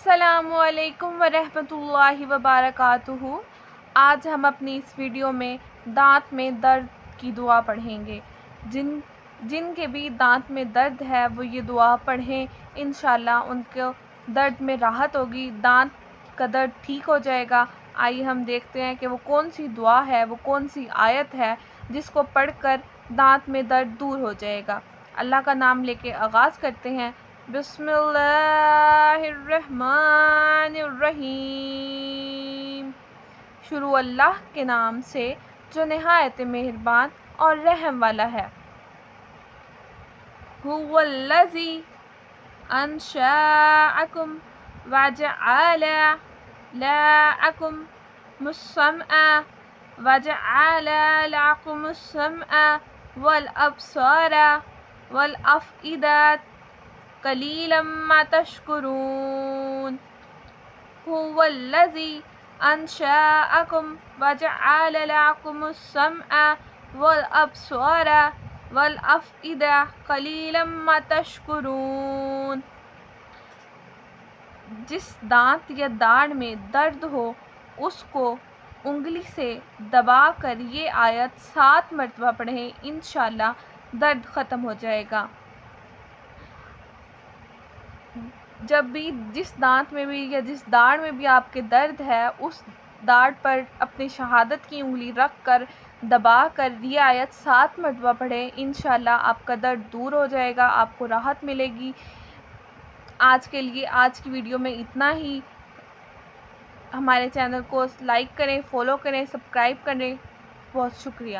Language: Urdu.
السلام علیکم ورحمۃ اللہ وبرکاتہ۔ آج ہم اپنی اس ویڈیو میں دانت میں درد کی دعا پڑھیں گے۔ جن کے بھی دانت میں درد ہے وہ یہ دعا پڑھیں، انشاءاللہ ان کو درد میں راحت ہوگی، دانت کا درد ٹھیک ہو جائے گا۔ آئیے ہم دیکھتے ہیں کہ وہ کون سی دعا ہے، وہ کون سی آیت ہے جس کو پڑھ کر دانت میں درد دور ہو جائے گا۔ اللہ کا نام لے کے آغاز کرتے ہیں۔ بسم اللہ الرحمن الرحیم۔ شروع اللہ کے نام سے جو نہایت مہربان اور رحم والا ہے۔ هو الذی انشأکم وجعل لکم السمع وجعل لکم السمع والابصار والافئدة قلیلا ما تشکرون۔ هو الذی انشأکم وجعل لکم السمع والابصار والافئدة قلیلا ما تشکرون۔ جس دانت یا داڑھ میں درد ہو اس کو انگلی سے دبا کر یہ آیت 7 مرتبہ پڑھیں، انشاءاللہ درد ختم ہو جائے گا۔ جب بھی جس دانت میں بھی یا جس داڑھ میں بھی آپ کے درد ہے اس داڑھ پر اپنی شہادت کی انگلی رکھ کر دبا کر یہ آیت 7 مرتبہ پڑھیں، انشاءاللہ آپ کا درد دور ہو جائے گا، آپ کو راحت ملے گی۔ آج کے لیے آج کی ویڈیو میں اتنا ہی۔ ہمارے چینل کو لائک کریں، فالو کریں، سبسکرائب کریں۔ بہت شکریہ۔